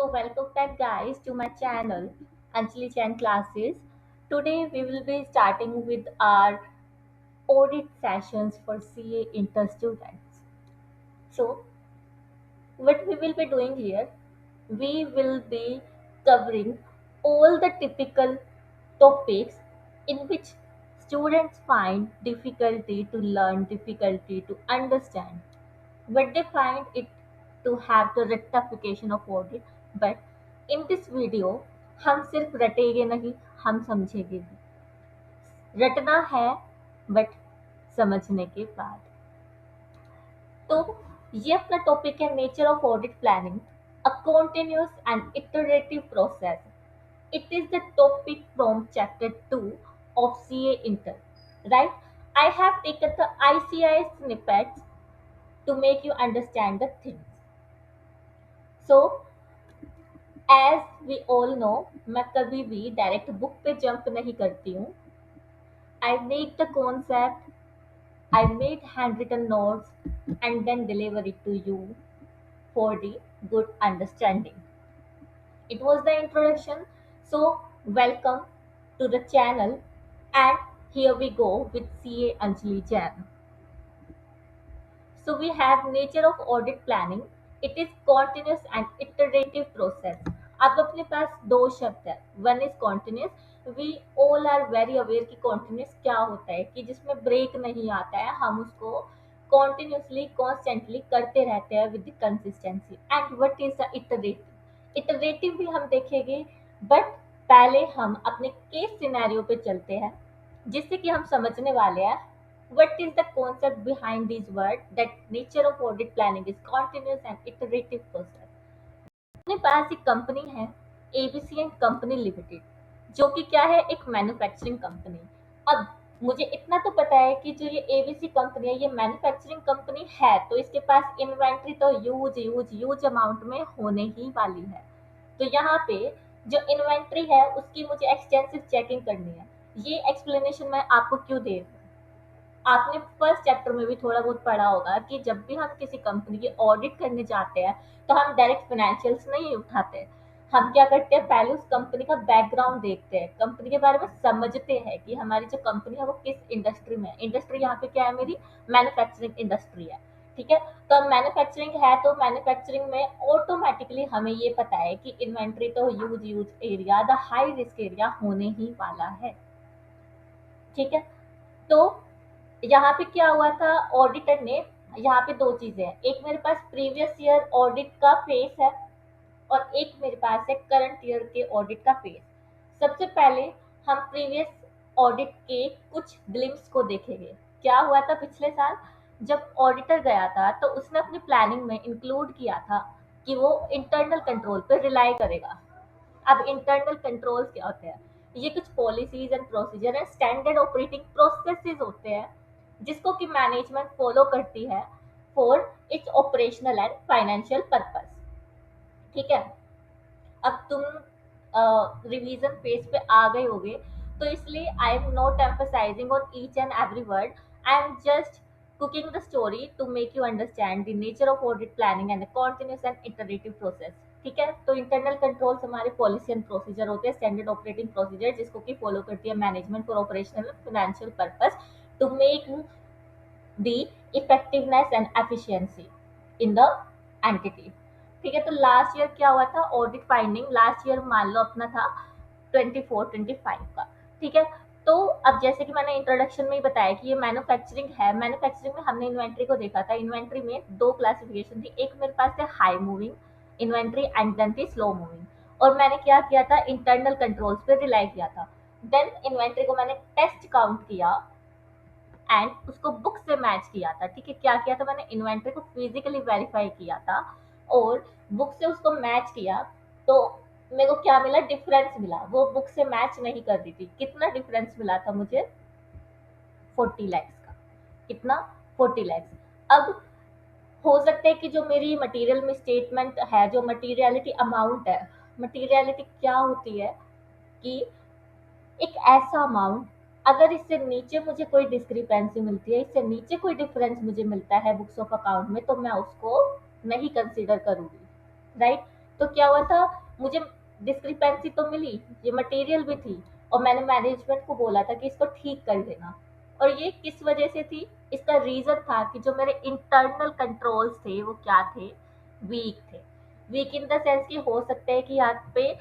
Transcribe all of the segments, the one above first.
So welcome back guys to my channel Anjali Chan Classes. Today we will be starting with our audit sessions for CA Inter students. So what we will be doing here, we will be covering all the typical topics in which students find difficulty to learn, difficulty to understand. But they find it to have the rectification of audit. But in this video हम सिर्फ रटेंगे नहीं, हम समझेंगे भी. रटना है but समझने के बाद. तो ये अपना टॉपिक है nature of audit planning, a continuous and iterative process. It is the topic from chapter 2 of CA Inter, right? I have taken the ICI snippets to make you understand the things. So, as we all know, मैं कभी भी direct book पे jump नहीं करती हूँ. I make the concept, I make handwritten notes and then deliver it to you for the good understanding. It was the introduction. So, welcome to the channel, and here we go with CA Anjali Jan. So we have nature of audit planning. It is continuous and iterative process. अब अपने पास दो शब्द है. One is continuous. We all are very aware कि continuous क्या होता है, कि जिसमें ब्रेक नहीं आता है. हम उसको कॉन्टिन्यूसली कॉन्स्टेंटली करते रहते हैं with consistency. And what is the iterative. Iterative भी हम देखेंगे, बट पहले हम अपने केस सिनेरियो पे चलते हैं जिससे कि हम समझने वाले हैं what is the concept behind these words that nature of audit planning is continuous and iterative process. अपने पास एक कंपनी है, एबीसी एंड कंपनी लिमिटेड, जो कि क्या है, एक मैन्युफैक्चरिंग कंपनी. अब मुझे इतना तो पता है कि जो ये एबीसी कंपनी है, ये मैन्युफैक्चरिंग कंपनी है, तो इसके पास इन्वेंट्री तो यूज यूज यूज अमाउंट में होने ही वाली है. तो यहाँ पे जो इन्वेंट्री है उसकी मुझे एक्सटेंसिव चेकिंग करनी है. ये एक्सप्लेनेशन मैं आपको क्यों दे रही हूँ. आपने फर्स्ट चैप्टर में भी थोड़ा बहुत पढ़ा होगा कि जब भी हम किसी कंपनी की ऑडिट करने जाते हैं तो हम डायरेक्ट फाइनेंशियल्स नहीं उठाते. हम क्या करते हैं, पहले उस कंपनी का बैकग्राउंड देखते हैं, कंपनी के बारे में समझते हैं कि हमारी जो कंपनी है वो किस इंडस्ट्री में है. इंडस्ट्री यहाँ पे क्या है, मेरी मैन्युफैक्चरिंग इंडस्ट्री है. ठीक है, तो अब मैन्युफैक्चरिंग है तो मैन्युफैक्चरिंग में ऑटोमेटिकली हमें ये पता है कि इन्वेंट्री तो use use area, the high risk area होने ही वाला है. ठीक है, तो यहाँ पे क्या हुआ था, ऑडिटर ने यहाँ पे दो चीजें हैं. एक मेरे पास प्रीवियस ईयर ऑडिट का फेस है और एक मेरे पास है करंट ईयर के ऑडिट का फेस. सबसे पहले हम प्रीवियस ऑडिट के कुछ ग्लिम्स को देखेंगे. क्या हुआ था पिछले साल, जब ऑडिटर गया था तो उसने अपनी प्लानिंग में इंक्लूड किया था कि वो इंटरनल कंट्रोल पर रिलाई करेगा. अब इंटरनल कंट्रोल्स क्या होते हैं, ये कुछ पॉलिसीज एंड प्रोसीजर है, स्टैंडर्ड ऑपरेटिंग प्रोसेसेस होते हैं जिसको कि मैनेजमेंट फॉलो करती है for its operational and financial purpose. ठीक है, अब तुम रिवीजन पेज पे आ गए होगे, तो इसलिए I am not emphasising on each and every word. I am just cooking the story to make you understand the nature of audit planning and a continuous and iterative process. ठीक है, तो internal controls हमारे policy and procedure होते हैं, standard operating procedure जिसको कि follow करती है management for operational and financial purpose to make the effectiveness and efficiency in the entity. ठीक है, तो लास्ट ईयर क्या हुआ था, ऑडिट फाइंडिंग लास्ट ईयर मान लो अपना था 24-25 का. ठीक है, तो अब जैसे कि मैंने इंट्रोडक्शन में ही बताया कि ये मैन्युफैक्चरिंग है. मैन्युफैक्चरिंग में हमने इन्वेंट्री को देखा था. इन्वेंट्री में दो क्लासिफिकेशन थी, एक मेरे पास है high moving inventory and then the slow moving. और मैंने क्या किया था, इंटरनल कंट्रोल्स पे रिलाई किया था. देन इन्वेंट्री को मैंने टेस्ट काउंट किया एंड उसको बुक से मैच किया था. ठीक है, क्या किया था, मैंने इन्वेंट्री को फिजिकली वेरीफाई किया था और बुक से उसको मैच किया. तो मेरे को क्या मिला, डिफरेंस मिला. वो बुक से मैच नहीं कर रही थी. कितना डिफरेंस मिला था मुझे, 40 lakhs का. कितना, 40 lakhs. अब हो सकता है कि जो मेरी मटेरियल में स्टेटमेंट है, जो मटीरियलिटी अमाउंट है, मटीरियलिटी क्या होती है कि एक ऐसा अमाउंट, अगर इससे नीचे मुझे कोई डिस्क्रिपेंसी मिलती है, इससे नीचे कोई डिफरेंस मुझे मिलता है बुक्स ऑफ अकाउंट में, तो मैं उसको नहीं कंसीडर करूंगी. राइट, तो क्या हुआ था, मुझे डिस्क्रिपेंसी तो मिली, ये मटेरियल भी थी, और मैंने मैनेजमेंट को बोला था कि इसको ठीक कर देना। और ये किस वजह से थी, इसका रीजन था कि जो मेरे इंटरनल कंट्रोल्स थे वो क्या थे, वीक थे। वीक इन द सेंस कि हो सकता है कि यहाँ पे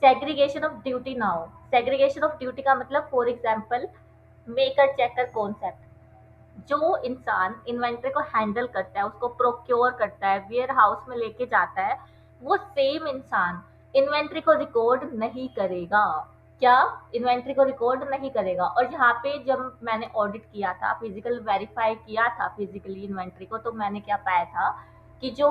सेग्रीगेशन ऑफ ड्यूटी ना हो। सेग्रीगेशन ऑफ ड्यूटी का मतलब for example maker checker concept, जो इंसान इन्वेंट्री को हैंडल करता है, उसको प्रोक्योर करता है, वेयर हाउस में लेके जाता है, वो सेम इंसान इन्वेंट्री को रिकॉर्ड नहीं करेगा। क्या, इन्वेंट्री को रिकॉर्ड नहीं करेगा। और यहाँ पे जब मैंने ऑडिट किया था, फिजिकल वेरीफाई किया था फिजिकली इन्वेंट्री को, तो मैंने क्या पाया था कि जो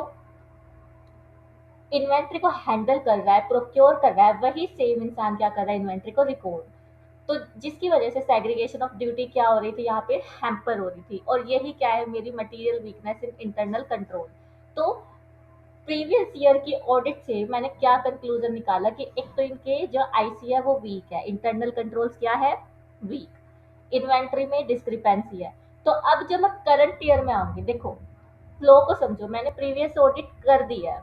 इन्वेंट्री को हैंडल कर रहा है, प्रोक्योर कर रहा है, वही सेम इंसान क्या कर रहा है, इन्वेंट्री को रिकॉर्ड। तो जिसकी वजह से सेग्रीगेशन ऑफ ड्यूटी क्या हो रही थी, यहाँ पे हैम्पर हो रही थी। और यही क्या है, मेरी material weakness in internal control. तो प्रीवियस ईयर की ऑडिट से मैंने क्या कंक्लूजन निकाला कि एक तो इनके जो आईसी है वो वीक है, इंटरनल कंट्रोल्स क्या है, वीक, इन्वेंट्री में डिस्क्रिपेंसी है। तो अब जब मैं करंट ईयर में आऊंगी, देखो फ्लो को समझो, मैंने प्रीवियस ऑडिट कर दी है,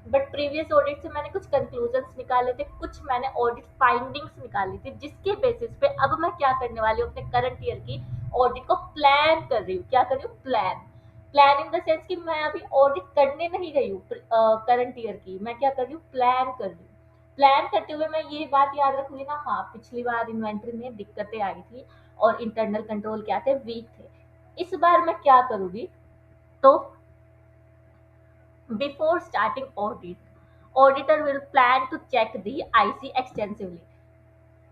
बट प्रीवियस ऑडिट से मैंने कुछ कंक्लूजन्स निकाले थे, कुछ मैंने ऑडिट फाइंडिंग्स निकाली थी, जिसके बेसिस पे अब मैं क्या करने वाली हूँ, अपने करंट ईयर की ऑडिट को प्लान कर रही हूँ। क्या कर रही हूँ, plan. Plan in the sense कि मैं अभी ऑडिट करने नहीं गई हूँ करंट ईयर की, मैं क्या कर रही हूँ, प्लान कर रही हूँ। प्लान करते हुए मैं ये बात याद रखूंगी ना, हाँ पिछली बार इन्वेंट्री में दिक्कतें आई थी और इंटरनल कंट्रोल क्या थे, वीक थे। इस बार मैं क्या करूंगी, तो before starting audit, auditor will plan to check the IC extensively।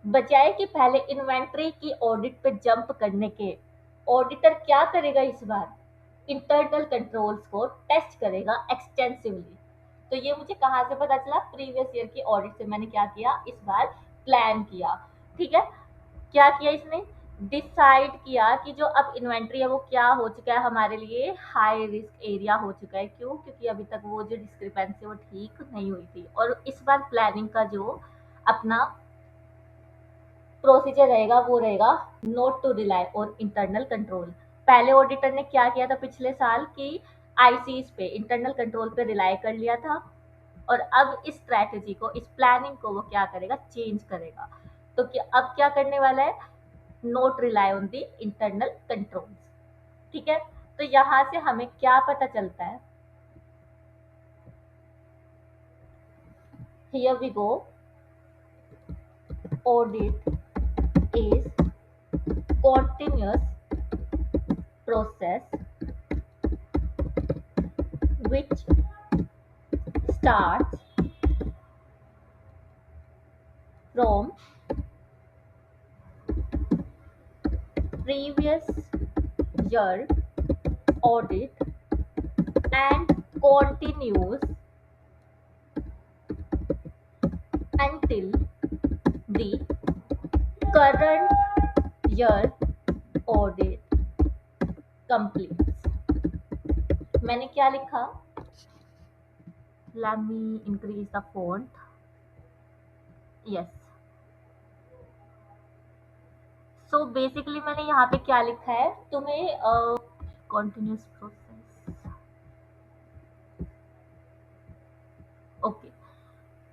बजाय कि पहले इन्वेंट्री की ऑडिट पे जंप करने के, ऑडिटर क्या करेगा इस बार, इंटरनल कंट्रोल्स को टेस्ट करेगा एक्सटेंसिवली। तो ये मुझे कहाँ से पता चला, प्रीवियस ईयर की ऑडिट से मैंने क्या किया, इस बार प्लान किया। ठीक है, क्या किया इसने, डिसाइड किया कि जो अब इन्वेंट्री है वो क्या हो चुका है, हमारे लिए हाई रिस्क एरिया हो चुका है। क्यों, क्योंकि अभी तक वो जो डिस्क्रिपेंसी वो ठीक नहीं हुई थी। और इस बार प्लानिंग का जो अपना प्रोसीजर रहेगा वो रहेगा not to rely on internal control. पहले ऑडिटर ने क्या किया था पिछले साल की, आईसीज पे, इंटरनल कंट्रोल पे रिलाई कर लिया था। और अब इस स्ट्रैटेजी को, इस प्लानिंग को वो क्या करेगा, चेंज करेगा। तो क्या अब क्या करने वाला है, note rely on the internal controls. ठीक है, तो यहां से हमें क्या पता चलता है, here we go, audit is continuous process which starts from previous year audit and continues until the current year audit completes। मैंने क्या लिखा, let me increase the font, yes। So basically मैंने यहाँ पे क्या लिखा है, तुम्हें कंटिन्यूस प्रोसेस, ओके।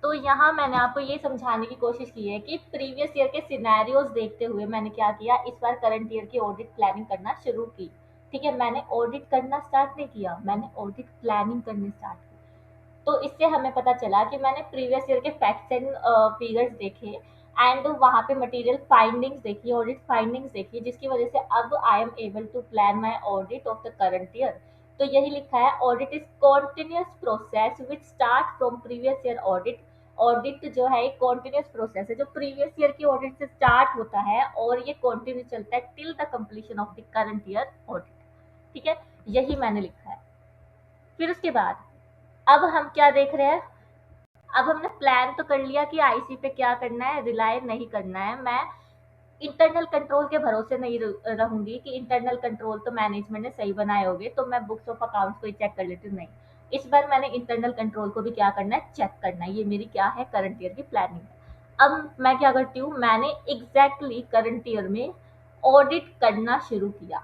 तो यहाँ मैंने आपको ये समझाने की कोशिश की है कि प्रीवियस ईयर के सिनेरियोज देखते हुए मैंने क्या किया, इस बार करंट ईयर की ऑडिट प्लानिंग करना शुरू की। ठीक है, मैंने ऑडिट करना स्टार्ट नहीं किया, मैंने ऑडिट प्लानिंग करनी स्टार्ट की। तो इससे हमें पता चला कि मैंने प्रीवियस ईयर के फैक्ट्स एंड फिगर्स देखे, एंड वहाँ पे मटेरियल फाइंडिंग्स देखी, ऑडिट फाइंडिंग्स देखी, जिसकी वजह से अब I am able to plan my audit of the current year. तो यही लिखा है, audit is continuous process which start from previous year audit. Audit जो है एक कॉन्टिन्यूस प्रोसेस है जो प्रीवियस ईयर की ऑडिट से स्टार्ट होता है और ये कॉन्टिन्यू चलता है till the completion of the current year audit. ठीक है, यही मैंने लिखा है। फिर उसके बाद अब हम क्या देख रहे हैं, अब हमने प्लान तो कर लिया कि आईसी पे क्या करना है, रिलाय नहीं करना है। मैं इंटरनल कंट्रोल के भरोसे नहीं रहूंगी कि इंटरनल कंट्रोल तो मैनेजमेंट ने सही बनाए होंगे, तो मैं बुक्स ऑफ अकाउंट्स को ही चेक कर लेती हूँ। नहीं, इस बार मैंने इंटरनल कंट्रोल को भी क्या करना है, चेक करना है। ये मेरी क्या है, करंट ईयर की प्लानिंग है। अब मैं क्या करती हूँ, मैंने एग्जैक्टली करंट ईयर में ऑडिट करना शुरू किया।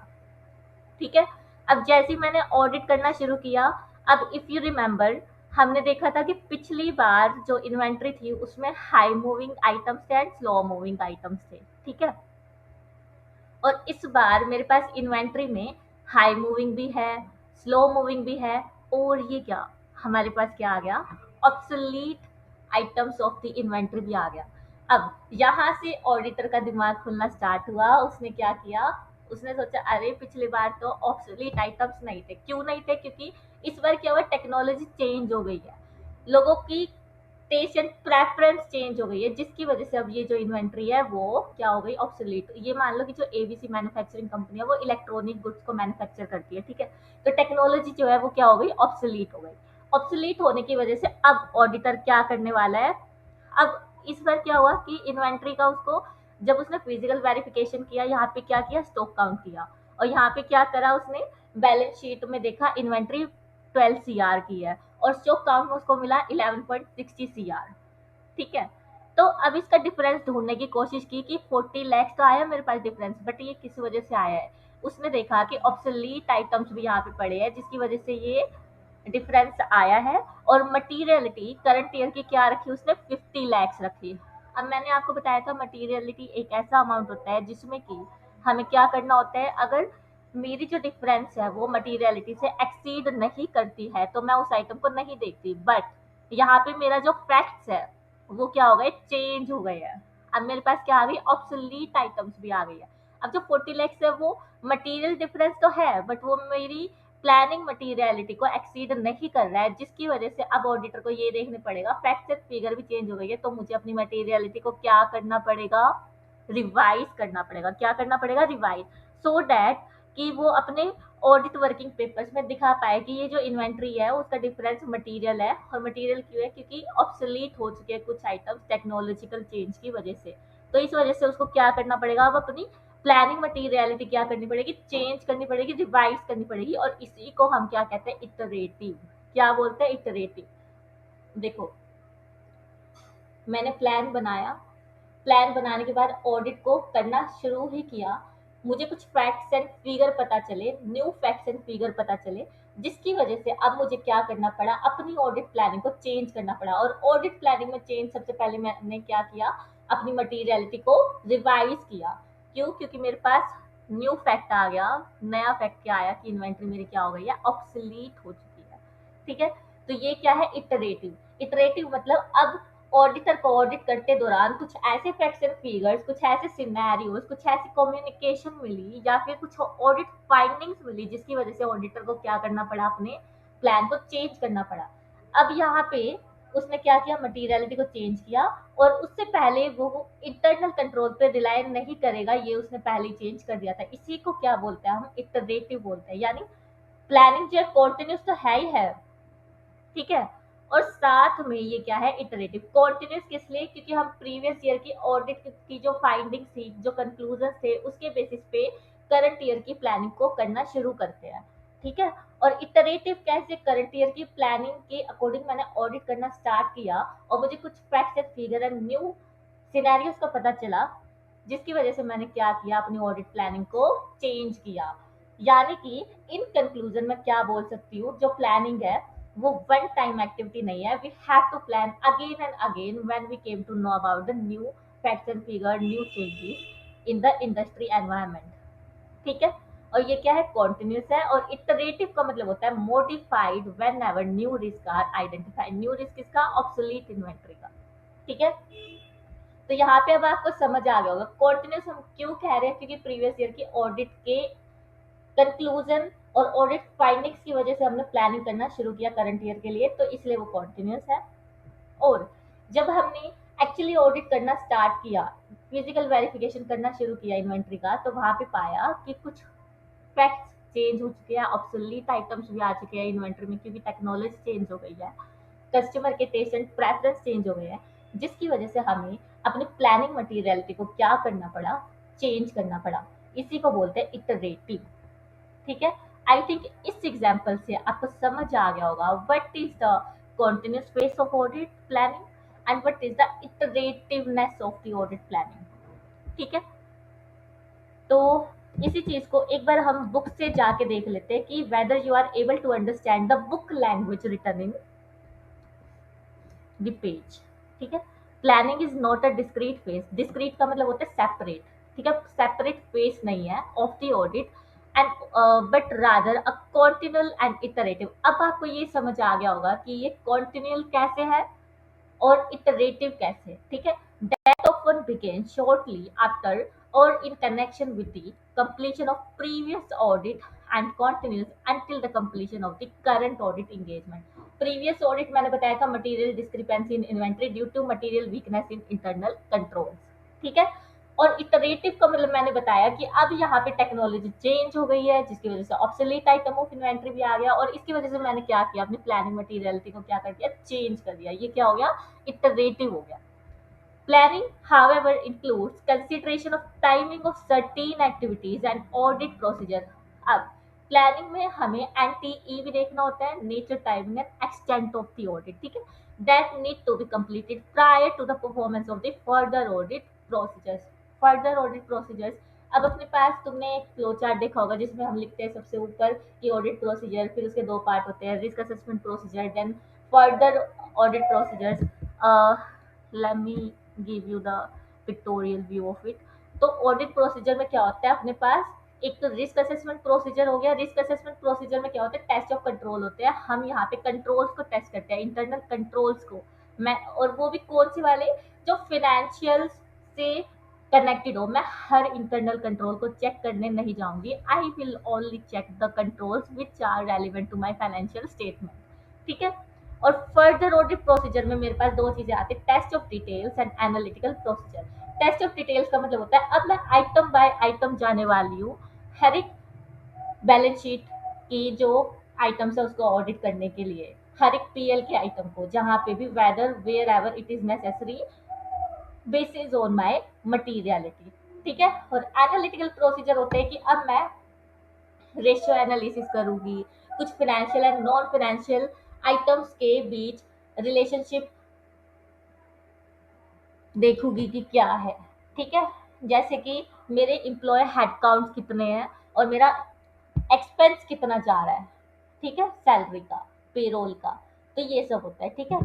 ठीक है, अब जैसे ही मैंने ऑडिट करना शुरू किया, अब इफ यू रिमेंबर हमने देखा था कि पिछली बार जो इन्वेंट्री थी उसमें हाई मूविंग आइटम्स थे एंड स्लो मूविंग आइटम्स थे, ठीक है। और इस बार मेरे पास इन्वेंट्री में हाई मूविंग भी है, स्लो मूविंग भी है, और ये क्या, हमारे पास क्या आ गया, obsolete items of the inventory भी आ गया। अब यहाँ से ऑडिटर का दिमाग खुलना स्टार्ट हुआ, उसने क्या किया, उसने सोचा अरे पिछली बार तो ऑब्सोलीट आइटम्स नहीं थे, क्यों नहीं थे, क्योंकि इस बार क्या हुआ, टेक्नोलॉजी चेंज हो गई है, लोगों की टेस्ट एंड प्रेफरेंस चेंज हो गई है, जिसकी वजह से अब ये जो इन्वेंट्री है वो क्या हो गई, ऑब्सोलीट। ये मान लो कि जो एबीसी मैन्युफैक्चरिंग कंपनी है वो इलेक्ट्रॉनिक गुड्स को मैन्युफैक्चर करती है, ठीक है। तो टेक्नोलॉजी जो है वो क्या हो गई, ऑब्सोलीट हो गई। ऑब्सोलीट होने की वजह से अब ऑडिटर क्या करने वाला है, अब इस बार क्या हुआ कि इन्वेंट्री का उसको, जब उसने फिजिकल वेरिफिकेशन किया, यहाँ पे क्या किया, स्टॉक काउंट किया, और यहाँ पे क्या करा उसने, बैलेंस शीट में देखा इन्वेंट्री 12 CR की है, और स्टॉक काउंट में उसको मिला 11.60 CR, ठीक है। तो अब इसका डिफरेंस ढूंढने की कोशिश की कि 40 lakhs तो आया मेरे पास डिफरेंस, बट ये किस वजह से आया है, उसने देखा कि ऑब्सोलीट आइटम्स भी यहाँ पे पड़े हैं, जिसकी वजह से ये डिफरेंस आया है। और मटीरियलिटी करंट ईयर की क्या रखी, उसने 50 lakhs रखी। अब मैंने आपको बताया था मटीरियलिटी एक ऐसा अमाउंट होता है जिसमें कि हमें क्या करना होता है, अगर मेरी जो डिफरेंस है वो मटीरियलिटी से एक्सीड नहीं करती है तो मैं उस आइटम को नहीं देखती, बट यहाँ पे मेरा जो फैक्ट्स है वो क्या हो गए, चेंज हो गए हैं। अब मेरे पास क्या आ गई, ऑब्सोलीट आइटम्स भी आ गई है। अब जो 40 lakhs है वो मटीरियल डिफरेंस तो है, बट वो मेरी प्लानिंग मटीरियलिटी को एक्सीड नहीं कर रहा है, जिसकी वजह से अब ऑडिटर को ये देखने पड़ेगा, फैक्ट एंड फिगर भी चेंज हो गई है, तो मुझे अपनी मटीरियलिटी को क्या करना पड़ेगा, रिवाइज करना पड़ेगा। क्या करना पड़ेगा, रिवाइज, सो डैट कि वो अपने ऑडिट वर्किंग पेपर्स में दिखा पाए कि ये जो इन्वेंट्री है उसका डिफरेंस मटेरियल है, और मटेरियल क्यों है, क्योंकि ऑब्सोलीट हो चुके हैं कुछ आइटम्स टेक्नोलॉजिकल चेंज की वजह से। तो इस वजह से उसको क्या करना पड़ेगा, अब अपनी प्लानिंग मटीरियलिटी क्या करनी पड़ेगी, चेंज करनी पड़ेगी, रिवाइज करनी पड़ेगी, और इसी को हम क्या कहते हैं, इटरेटिव। क्या बोलते हैं, इटरेटिव। देखो, मैंने प्लान बनाया, प्लान बनाने के बाद ऑडिट को करना शुरू ही किया, मुझे कुछ फैक्ट्स एंड फिगर पता चले, न्यू फैक्ट्स एंड फिगर पता चले, जिसकी वजह से अब मुझे क्या करना पड़ा, अपनी ऑडिट प्लानिंग को चेंज करना पड़ा। और ऑडिट प्लानिंग में चेंज सबसे पहले मैंने क्या किया, अपनी मटीरियलिटी को रिवाइज किया। क्यों, क्योंकि मेरे पास न्यू फैक्ट आ गया, नया फैक्ट क्या आया कि इन्वेंट्री मेरी क्या हो गई है, ऑब्सोलीट हो चुकी है, ठीक है। तो ये क्या है, इटरेटिव। इटरेटिव मतलब अब ऑडिटर को ऑडिट करते दौरान कुछ ऐसे फैक्ट्स एंड फिगर्स, कुछ ऐसे सिनेरियोज, कुछ ऐसी कम्युनिकेशन मिली, या फिर कुछ ऑडिट फाइंडिंग्स मिली, जिसकी वजह से ऑडिटर को क्या करना पड़ा, अपने प्लान को चेंज करना पड़ा। अब यहाँ पे उसने क्या किया, मटीरियलिटी को चेंज किया, और उससे पहले वो इंटरनल कंट्रोल पे रिलाय नहीं करेगा, ये उसने पहले चेंज कर दिया था। इसी को क्या बोलते हैं, हम इटरेटिव बोलते हैं, यानी प्लानिंग जो है कॉन्टिन्यूस तो है ही है, ठीक है। और साथ में ये क्या है, इटरेटिव। कॉन्टिन्यूस किस लिए, क्योंकि हम प्रीवियस ईयर की ऑडिट की जो फाइंडिंग्स थी, जो कंक्लूजन थे, उसके बेसिस पे करंट ईयर की प्लानिंग को करना शुरू करते हैं, ठीक है। और इटरेटिव कैसे, करंट ईयर की प्लानिंग के अकॉर्डिंग मैंने ऑडिट करना स्टार्ट किया, और मुझे कुछ facts and figure and new scenarios का पता चला, जिसकी वजह से मैंने क्या किया, अपनी ऑडिट प्लानिंग को चेंज किया। यानी कि इन कंक्लूजन में क्या बोल सकती हूँ, जो प्लानिंग है वो वन टाइम एक्टिविटी नहीं है, we have to plan again and again when we came to know about the new facts and figure, new changes in the industry environment, ठीक है। और ये क्या है, कॉन्टिन्यूस है। और इटरेटिव का मतलब होता है modified whenever new risk are identified. New risk इसका, ऑब्सोलीट इन्वेंट्री का, ठीक है। तो यहाँ पे अब आपको समझ आ गया होगा कॉन्टिन्यूस हम क्यों कह रहे हैं, क्योंकि प्रीवियस ईयर की ऑडिट के कंक्लूजन और ऑडिट फाइंडिंग्स की वजह से हमने प्लानिंग करना शुरू किया करंट ईयर के लिए, तो इसलिए वो कॉन्टिन्यूस है। और जब हमने एक्चुअली ऑडिट करना स्टार्ट किया, फिजिकल वेरिफिकेशन करना शुरू किया इन्वेंट्री का, तो वहां पे पाया कि कुछ फैक्ट्स चेंज हो चुके हैं, ऑब्सोलीट आइटम्स भी आ चुके हैं इन्वेंट्री में, क्योंकि टेक्नोलॉजी चेंज हो गई है, कस्टमर के टेस्ट एंड प्रेफरेंस चेंज हो गए हैं, जिसकी वजह से हमें अपनी प्लानिंग मटीरियलिटी को क्या करना पड़ा, चेंज करना पड़ा। इसी को बोलते हैं इटरेटिव, ठीक है। आई थिंक इस एग्जाम्पल से आपको समझ आ गया होगा what is the continuous phase of audit planning and what is the iterativeness of the audit planning, ठीक है। तो इसी चीज को एक बार हम बुक से जाके देख लेते हैं कि whether you are able to understand the book language written in the page. ठीक है, planning is not a discrete phase. Discrete का मतलब होता है सेपरेट। ठीक है, सेपरेट फेज नहीं है of the audit and but rather a continual and iterative. अब आपको ये समझ आ गया होगा कि ये कॉन्टिन्यूअल कैसे है और iterative कैसे। ठीक है, that often begins shortly after or in connection with the completion of previous audit and continues until the completion of the current audit engagement। previous audit मैंने बताया था material discrepancy in inventory due to material weakness in internal controls। ठीक है, और iterative का मतलब मैंने बताया कि अब यहाँ पे टेक्नोलॉजी चेंज हो गई है जिसकी वजह से ऑब्सोलीट आइटम ऑफ इन्वेंट्री भी आ गया, और इसकी वजह से मैंने क्या किया, अपनी प्लानिंग मटीरियलिटी को क्या कर दिया, चेंज कर दिया। ये क्या हो गया, इटरेटिव हो गया। Planning, however, includes consideration of timing of certain activities and audit procedure। अब प्लानिंग में हमें एंटी ई भी देखना होता है, nature, timing and extent of the audit. ठीक है, that need to be completed prior to the performance of the further audit procedures. Further audit procedures, अब अपने पास तुमने एक फ्लो चार्ट देखा होगा जिसमें हम लिखते हैं सबसे ऊपर कि ऑडिट प्रोसीजर, फिर उसके दो पार्ट होते हैं, risk assessment procedure, then further audit procedures. let me give you the pictorial view of it। तो ऑडिट प्रोसीजर में क्या होता है अपने पास, एक तो रिस्क असेसमेंट प्रोसीजर हो गया। रिस्क असेसमेंट प्रोसीजर में क्या होता है, टेस्ट ऑफ कंट्रोल होते हैं। हम यहाँ पे कंट्रोल्स को टेस्ट करते हैं, इंटरनल कंट्रोल्स को। मैं, और वो भी कौन से वाले, जो फिनेंशियल से कनेक्टेड हो। मैं हर इंटरनल कंट्रोल को चेक करने नहीं जाऊंगी। I will only check the controls which are relevant to my financial statement. ठीक है, और फर्दर ऑडिट प्रोसीजर में मेरे पास दो चीजें आती है, test of details and analytical procedure. Test of details का मतलब होता है अब मैं आइटम बाय आइटम जाने वाली हूँ, हर एक बैलेंस शीट की जो आइटम्स है उसको ऑडिट करने के लिए, हर एक पीएल के आइटम को, जहां पे भी whether wherever it is necessary basis on my materiality. ठीक है, और एनालिटिकल प्रोसीजर होते हैं कि अब मैं रेशियो एनालिसिस करूंगी, कुछ financial and non financial items के बीच रिलेशनशिप देखूंगी कि क्या है। ठीक है, जैसे कि मेरे एम्प्लॉय हेड काउंट कितने हैं और मेरा एक्सपेंस कितना जा रहा है। ठीक है, सैलरी का, पेरोल का, तो ये सब होता है। ठीक है,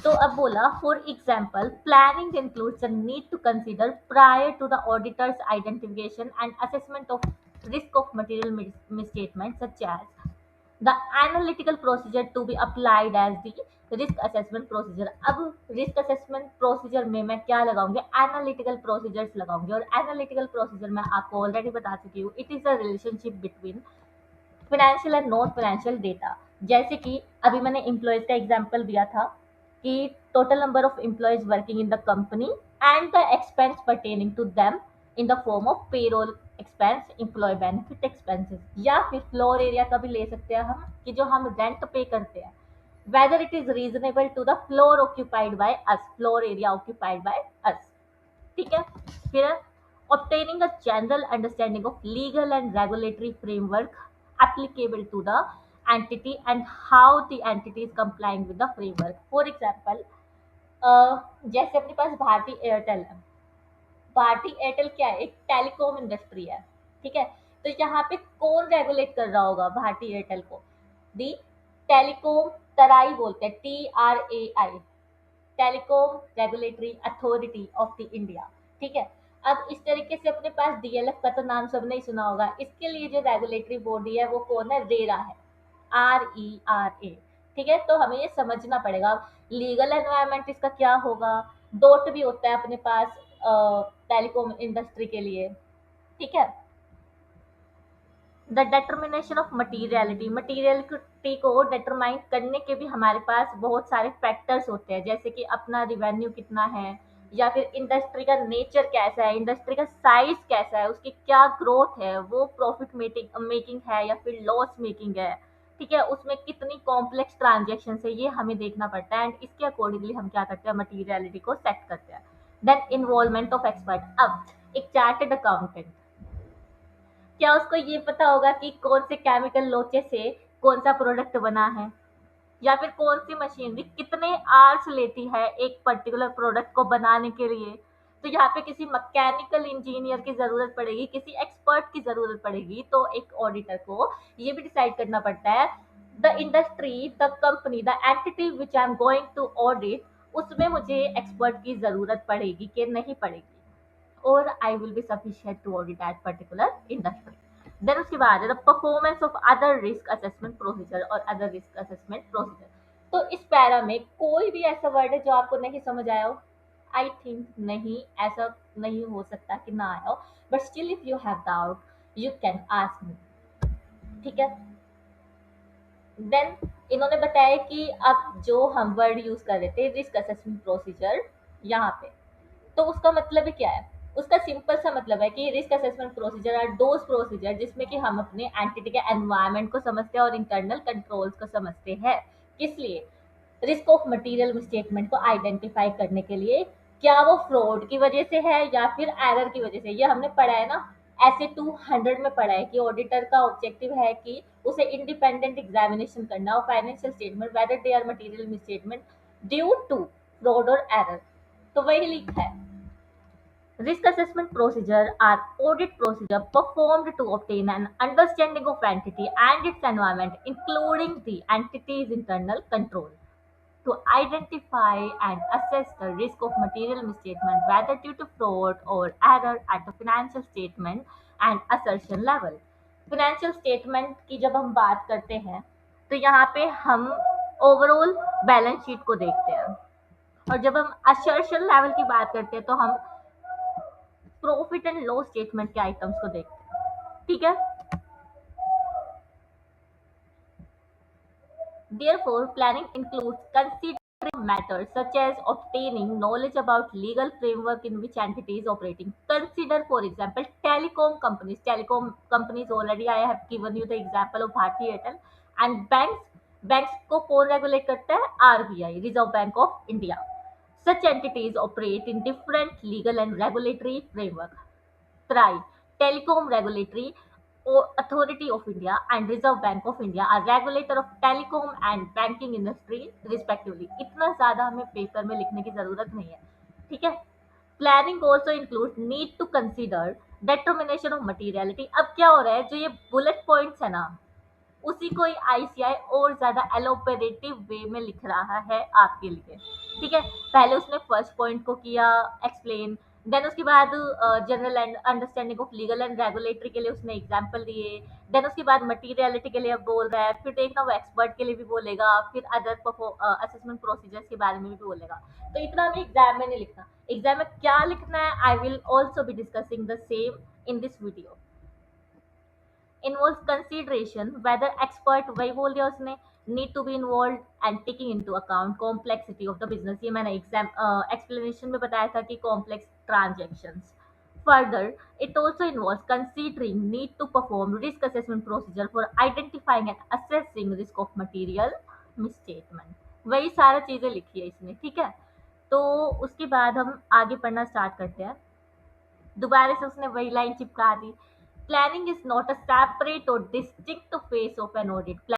तो अब बोला for example planning includes the need to consider prior to the auditor's identification and assessment of risk of material misstatement such as the analytical procedure to be applied as the risk assessment procedure। अब risk assessment procedure में मैं क्या लगाऊंगी, analytical procedures लगाऊंगी। और analytical procedure मैं आपको already बता चुकी हूँ, it is a relationship between financial and non financial data. जैसे कि अभी मैंने एम्प्लॉयज का एग्जांपल दिया था कि total number of employees working in the company and the expense pertaining to them in the form of payroll expense, employee benefit expenses। या फिर फ्लोर एरिया का भी ले सकते हैं हम, कि जो हम रेंट पे करते हैं, whether it is reasonable to the floor occupied by us, floor area occupied by us। ठीक है, फिर obtaining a general understanding of legal and regulatory framework applicable to the entity and how the entity is complying with the framework। for example, जैसे अपने पास Bharti Airtel है। Bharti Airtel क्या है, एक telecom industry है। ठीक है, तो यहाँ पे कौन रेगुलेट कर रहा होगा भारती एयरटेल को, दी टेलीकॉम तराई बोलते हैं, TRAI, telecom regulatory authority of the India. ठीक है, अब इस तरीके से अपने पास DLF का तो नाम सबने ही सुना होगा। इसके लिए जो रेगुलेटरी बॉडी है वो कौन है, रेरा है, RERA। ठीक है, तो हमें ये समझना पड़ेगा लीगल एनवायरनमेंट इसका क्या होगा। डोट भी होता है अपने पास टेलीकॉम इंडस्ट्री के लिए। ठीक है, the determination of materiality, materiality को डिटरमाइन करने के भी हमारे पास बहुत सारे फैक्टर्स होते हैं, जैसे कि अपना रिवेन्यू कितना है, या फिर इंडस्ट्री का नेचर कैसा है, इंडस्ट्री का साइज कैसा है, उसकी क्या ग्रोथ है, वो प्रॉफिट मेकिंग मेकिंग है या फिर लॉस मेकिंग है। ठीक है, उसमें कितनी कॉम्प्लेक्स ट्रांजेक्शन है, ये हमें देखना पड़ता है, एंड इसके अकॉर्डिंगली हम क्या करते हैं, मटीरियलिटी को सेट करते हैं। Then involvement of expert. अब एक चार्टेड अकाउंटेंट, क्या उसको ये पता होगा कि कौन से केमिकल लोचे से कौन सा प्रोडक्ट बना है, या फिर कौन सी मशीनरी कितने आवर्स लेती है एक पर्टिकुलर प्रोडक्ट को बनाने के लिए। तो यहाँ पे किसी मैकेनिकल इंजीनियर की जरूरत पड़ेगी, किसी एक्सपर्ट की जरूरत पड़ेगी। तो एक ऑडिटर को ये भी डिसाइड करना पड़ता है the industry, the company, the entity which I am going to audit, उसमें मुझे एक्सपर्ट की ज़रूरत पड़ेगी कि नहीं पड़ेगी, और I will be sufficient to audit that particular industry. Then उसके बाद है the performance of other risk assessment procedure और अदर रिस्क असेसमेंट प्रोसीजर। तो इस पैरा में कोई भी ऐसा वर्ड है जो आपको नहीं समझ आया हो? आई थिंक नहीं, ऐसा नहीं हो सकता कि ना आया हो, but still if you have doubt you can ask me. ठीक है। देन इन्होंने बताया कि अब जो हम वर्ड यूज कर रहे थे रिस्क असेसमेंट प्रोसीजर यहाँ पे, तो उसका मतलब ही क्या है? उसका सिंपल सा मतलब है कि risk assessment procedure are those procedure जिसमें कि हम अपने एंटिटी के एनवायरनमेंट को समझते हैं और इंटरनल कंट्रोल्स को समझते हैं। किस लिए? रिस्क ऑफ मटेरियल स्टेटमेंट को आइडेंटिफाई करने के लिए, क्या वो फ्रॉड की वजह से है या फिर एरर की वजह से। ये हमने पढ़ा है ना, ऐसे 200 में पढ़ा है कि ऑडिटर का ऑब्जेक्टिव है कि उसे इंडिपेंडेंट एग्जामिनेशन करना और financial statement whether they are material statement due to fraud और एरर। तो वही लिखा है। Risk assessment procedure are audit procedure performed to obtain an understanding of entity and its environment, including the entity's internal control, to identify and assess the risk of material misstatement, whether due to fraud or error at the financial statement and assertion level. Financial statement की जब हम बात करते हैं तो यहाँ पे हम ओवरऑल बैलेंस शीट को देखते हैं, और जब हम असर्शन लेवल की बात करते हैं तो हम प्रॉफिट एंड लॉस स्टेटमेंट के आइटम्स को देखते हैं। ठीक है। Therefore, planning includes considering matters such as obtaining knowledge about legal framework in which entity is operating. Consider, for example, telecom companies. Telecom companies already I have given you the example of Bharti Airtel, and banks. Banks को कौन regulate करता है? RBI, reserve bank of India. Such entities operate in different legal and regulatory framework. TRAI, Telecom Regulatory Authority of India and Reserve Bank of India are regulator of telecom and banking industry respectively। इतना ज़्यादा हमें paper में लिखने की ज़रूरत नहीं है। ठीक है। Planning also include need to consider determination of materiality। अब क्या हो रहा है, जो ये बुलेट पॉइंट्स है ना, उसी को ही आईसीआई और ज्यादा एलोपरेटिव वे में लिख रहा है आपके लिए। ठीक है। पहले उसने फर्स्ट पॉइंट को किया एक्सप्लेन, देन उसके बाद general understanding of legal and regulatory के लिए उसने एग्जांपल दिए, देन उसके बाद मटीरियलिटी के लिए अब बोल रहा है, फिर देखना वो एक्सपर्ट के लिए भी बोलेगा, फिर अदर असेसमेंट प्रोसीजर्स के बारे में भी बोलेगा। तो इतना हमें एग्जाम में नहीं लिखना। एग्जाम में क्या लिखना है, I will also be discussing the same in this video. involves consideration whether expert, वही बोल दिया उसने, need to be involved and taking into account complexity of the business। ये मैंने एग्जाम explanation में बताया था कि complex transactions। Further, it also involves considering need to perform risk assessment procedure for identifying and assessing risk of material misstatement। वही सारा चीजें लिखी है इसने। ठीक है। तो उसके बाद हम आगे पढ़ना स्टार्ट करते हैं। दोबारा से उसने वही लाइन चिपका दी। Planning is not a separate और distinct phase of an audit.